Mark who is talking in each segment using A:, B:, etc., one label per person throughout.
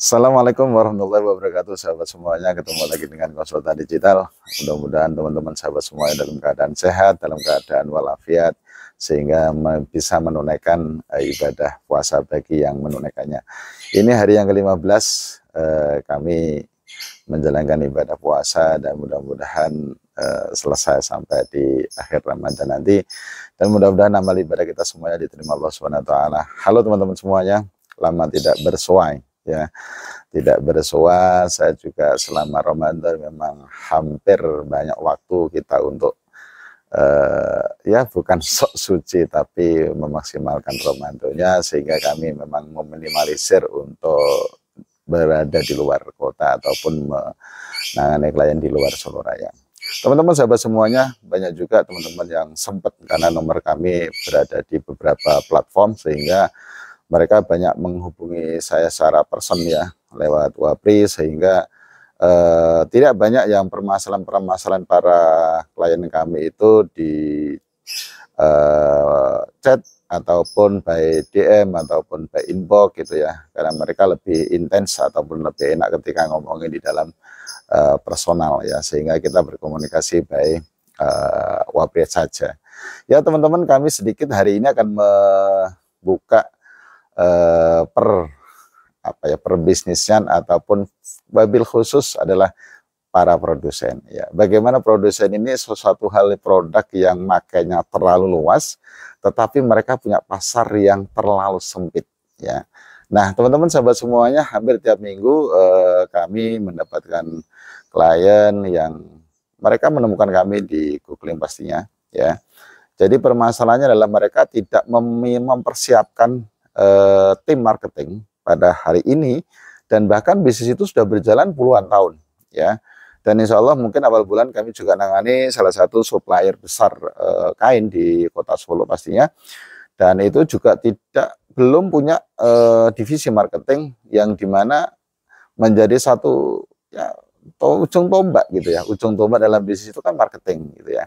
A: Assalamualaikum warahmatullahi wabarakatuh, sahabat semuanya. Ketemu lagi dengan konsultan digital. Mudah-mudahan teman-teman sahabat semuanya dalam keadaan sehat, dalam keadaan walafiat, sehingga bisa menunaikan ibadah puasa bagi yang menunaikannya. Ini hari yang ke-15 kami menjalankan ibadah puasa, dan mudah-mudahan selesai sampai di akhir Ramadan nanti, dan mudah-mudahan amal ibadah kita semuanya diterima Allah SWT. Halo teman-teman semuanya, lama tidak bersuai ya, tidak bersua. Saya juga selama Ramadan memang hampir banyak waktu kita untuk ya bukan sok suci tapi memaksimalkan Ramadannya, sehingga kami memang meminimalisir untuk berada di luar kota ataupun menangani klien di luar Solo Raya. Teman-teman sahabat semuanya, banyak juga teman-teman yang sempat, karena nomor kami berada di beberapa platform, sehingga mereka banyak menghubungi saya secara person ya, lewat Wapri, sehingga tidak banyak yang permasalahan-permasalahan para klien kami itu di chat ataupun by DM ataupun by inbox gitu ya, karena mereka lebih intens ataupun lebih enak ketika ngomongin di dalam personal ya, sehingga kita berkomunikasi by Wapri saja. Ya teman-teman, kami sedikit hari ini akan membuka per bisnisnya ataupun wabil khusus adalah para produsen ya. Bagaimana produsen ini sesuatu hal produk yang makanya terlalu luas, tetapi mereka punya pasar yang terlalu sempit ya. Nah teman-teman sahabat semuanya, hampir tiap minggu kami mendapatkan klien yang mereka menemukan kami di googling pastinya ya. Jadi permasalahannya adalah mereka tidak mempersiapkan tim marketing pada hari ini, dan bahkan bisnis itu sudah berjalan puluhan tahun ya. Dan insya Allah mungkin awal bulan kami juga nangani salah satu supplier besar kain di kota Solo pastinya, dan itu juga belum punya divisi marketing yang dimana menjadi satu ya ujung tombak gitu ya. Ujung tombak dalam bisnis itu kan marketing gitu ya.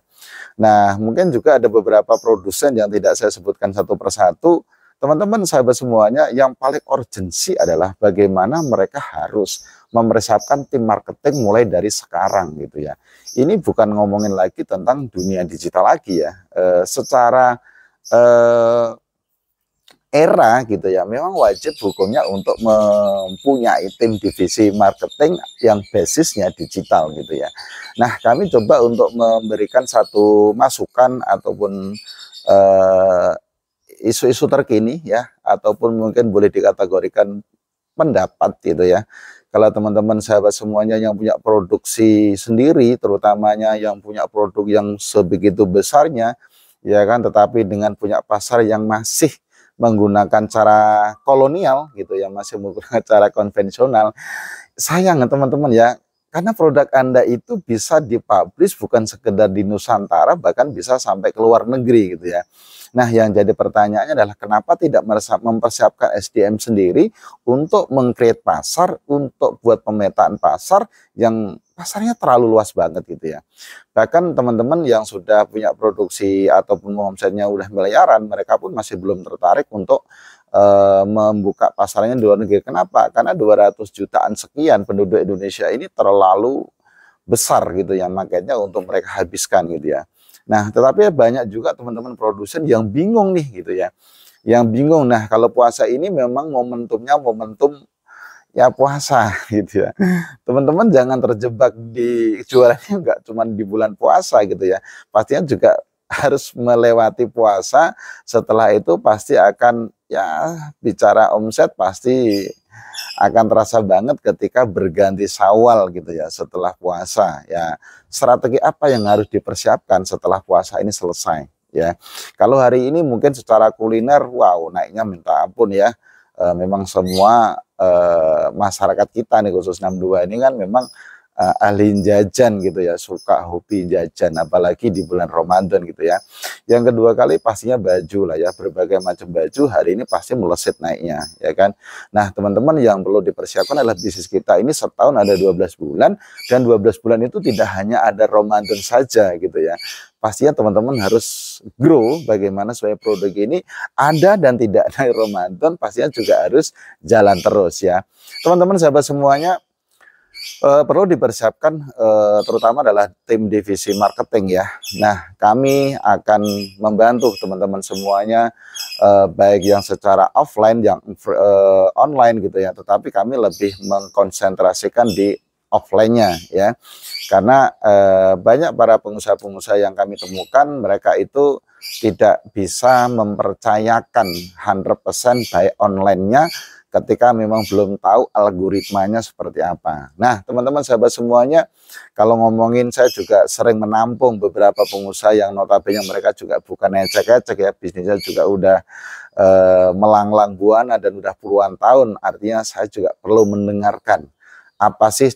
A: Nah mungkin juga ada beberapa produsen yang tidak saya sebutkan satu persatu. Teman-teman sahabat semuanya, yang paling urgensi adalah bagaimana mereka harus mempersiapkan tim marketing mulai dari sekarang gitu ya. Ini bukan ngomongin lagi tentang dunia digital lagi ya. Secara era gitu ya, memang wajib hukumnya untuk mempunyai tim divisi marketing yang basisnya digital gitu ya. Nah kami coba untuk memberikan satu masukan ataupun isu-isu terkini ya, ataupun mungkin boleh dikategorikan pendapat gitu ya. Kalau teman-teman sahabat semuanya yang punya produksi sendiri, terutamanya yang punya produk yang sebegitu besarnya ya kan, tetapi dengan punya pasar yang masih menggunakan cara kolonial gitu ya, masih menggunakan cara konvensional, sayang teman-teman ya, karena produk Anda itu bisa dipublish bukan sekedar di Nusantara, bahkan bisa sampai ke luar negeri gitu ya. Nah yang jadi pertanyaannya adalah kenapa tidak mempersiapkan SDM sendiri untuk meng-create pasar, untuk buat pemetaan pasar yang pasarnya terlalu luas banget gitu ya. Bahkan teman-teman yang sudah punya produksi ataupun omsetnya udah miliaran, mereka pun masih belum tertarik untuk membuka pasarnya di luar negeri. Kenapa? Karena 200 jutaan sekian penduduk Indonesia ini terlalu besar gitu ya, makanya untuk mereka habiskan gitu ya. Nah tetapi banyak juga teman-teman produsen yang bingung nih gitu ya, yang bingung. Nah kalau puasa ini memang momentumnya momentum ya puasa gitu ya. Teman-teman jangan terjebak di jualannya nggak cuma di bulan puasa gitu ya, pastinya juga harus melewati puasa. Setelah itu pasti akan ya, bicara omset pasti akan terasa banget ketika berganti Syawal gitu ya, setelah puasa ya. Strategi apa yang harus dipersiapkan setelah puasa ini selesai ya. Kalau hari ini mungkin secara kuliner wow naiknya minta ampun ya. Memang semua masyarakat kita nih khusus 62 ini kan memang ahli jajan gitu ya, suka hobi jajan, apalagi di bulan Ramadan gitu ya. Yang kedua kali pastinya baju lah ya, berbagai macam baju hari ini pasti melesat naiknya ya kan. Nah teman-teman, yang perlu dipersiapkan adalah bisnis kita ini setahun ada 12 bulan, dan 12 bulan itu tidak hanya ada Ramadan saja gitu ya. Pastinya teman-teman harus grow bagaimana supaya produk ini ada dan tidak ada Ramadan, pastinya juga harus jalan terus ya. Teman-teman sahabat semuanya, perlu dipersiapkan terutama adalah tim divisi marketing ya. Nah, kami akan membantu teman-teman semuanya, baik yang secara offline, yang online gitu ya, tetapi kami lebih mengkonsentrasikan di offline-nya ya. Karena banyak para pengusaha-pengusaha yang kami temukan, mereka itu tidak bisa mempercayakan 100% baik online-nya ketika memang belum tahu algoritmanya seperti apa. Nah, teman-teman sahabat semuanya, kalau ngomongin, saya juga sering menampung beberapa pengusaha yang notabene mereka juga bukan ecek-ecek ya, bisnisnya juga udah melanglang buana dan udah puluhan tahun. Artinya saya juga perlu mendengarkan apa sih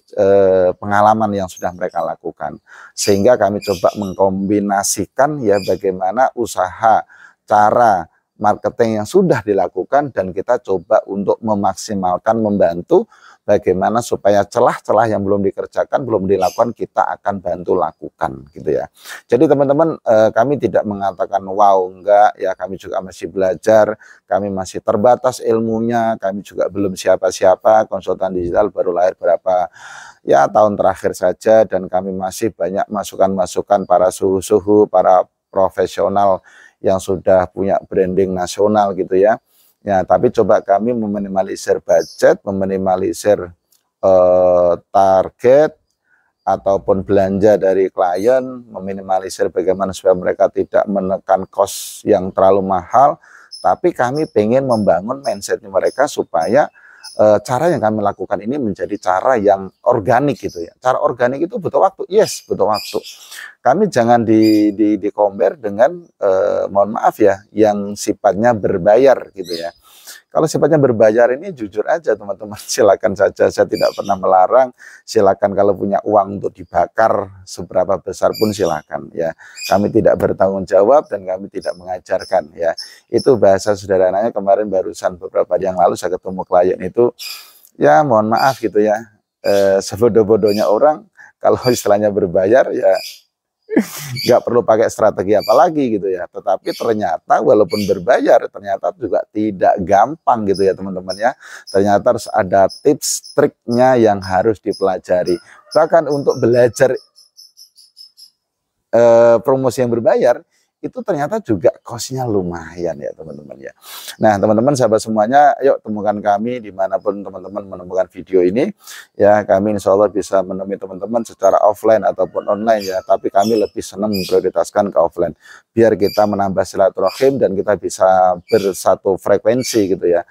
A: pengalaman yang sudah mereka lakukan, sehingga kami coba mengkombinasikan ya bagaimana usaha, cara marketing yang sudah dilakukan, dan kita coba untuk memaksimalkan, membantu bagaimana supaya celah-celah yang belum dikerjakan, belum dilakukan, kita akan bantu lakukan gitu ya. Jadi teman-teman, kami tidak mengatakan wow, enggak ya, kami juga masih belajar, kami masih terbatas ilmunya, kami juga belum siapa-siapa, konsultan digital baru lahir berapa ya tahun terakhir saja, dan kami masih banyak masukan-masukan para suhu-suhu, para profesional yang sudah punya branding nasional gitu ya. Ya, tapi coba kami meminimalisir budget, meminimalisir target ataupun belanja dari klien, meminimalisir bagaimana supaya mereka tidak menekan cost yang terlalu mahal, tapi kami pengen membangun mindset mereka supaya cara yang kami lakukan ini menjadi cara yang organik gitu ya. Cara organik itu butuh waktu, yes, butuh waktu. Kami jangan di compare dengan mohon maaf ya, yang sifatnya berbayar gitu ya. Kalau sifatnya berbayar ini jujur aja teman-teman, silakan saja, saya tidak pernah melarang. Silakan kalau punya uang untuk dibakar seberapa besar pun silakan ya. Kami tidak bertanggung jawab dan kami tidak mengajarkan ya. Itu bahasa sederhananya. Kemarin barusan beberapa hari yang lalu saya ketemu klien itu, ya mohon maaf gitu ya, sebodoh-bodohnya orang kalau istilahnya berbayar ya nggak perlu pakai strategi apa lagi gitu ya. Tetapi ternyata walaupun berbayar, ternyata juga tidak gampang gitu ya teman-teman ya. Ternyata harus ada tips triknya yang harus dipelajari. Bahkan untuk belajar promosi yang berbayar, itu ternyata juga cost-nya lumayan ya teman-teman ya. Nah teman-teman sahabat semuanya, yuk temukan kami dimanapun teman-teman menemukan video ini ya. Kami insya Allah bisa menemui teman-teman secara offline ataupun online ya, tapi kami lebih senang memprioritaskan ke offline, biar kita menambah silaturahim dan kita bisa bersatu frekuensi gitu ya.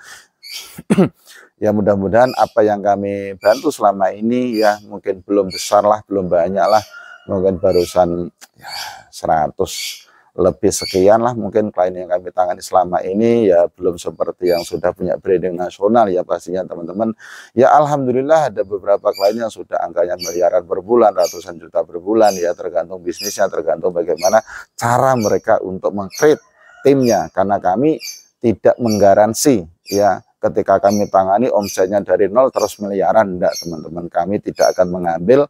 A: Ya mudah-mudahan apa yang kami bantu selama ini ya, mungkin belum besar lah, belum banyak lah, mungkin barusan ya 100 lebih sekian lah mungkin klien yang kami tangani selama ini ya, belum seperti yang sudah punya branding nasional ya pastinya teman-teman ya. Alhamdulillah ada beberapa klien yang sudah angkanya miliaran per bulan, ratusan juta per bulan ya, tergantung bisnisnya, tergantung bagaimana cara mereka untuk meng-create timnya, karena kami tidak menggaransi ya ketika kami tangani omsetnya dari nol terus miliaran, enggak teman-teman. Kami tidak akan mengambil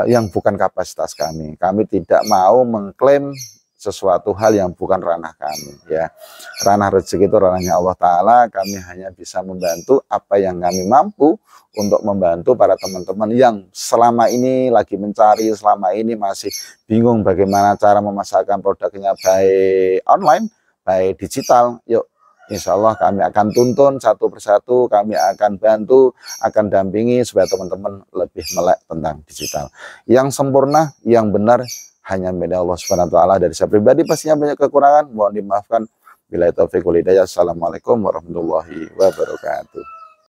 A: yang bukan kapasitas kami. Kami tidak mau mengklaim sesuatu hal yang bukan ranah kami ya. Ranah rezeki itu ranahnya Allah Ta'ala. Kami hanya bisa membantu apa yang kami mampu untuk membantu para teman-teman yang selama ini lagi mencari, selama ini masih bingung bagaimana cara memasarkan produknya baik online, baik digital. Yuk, insya Allah kami akan tuntun satu persatu, kami akan bantu, akan dampingi supaya teman-teman lebih melek tentang digital. Yang sempurna, yang benar hanya milik Allah Subhanahu wa taala. Dari saya pribadi pastinya banyak kekurangan, mohon dimaafkan. Billahi taufiq wal hidayah. Assalamualaikum warahmatullahi wabarakatuh.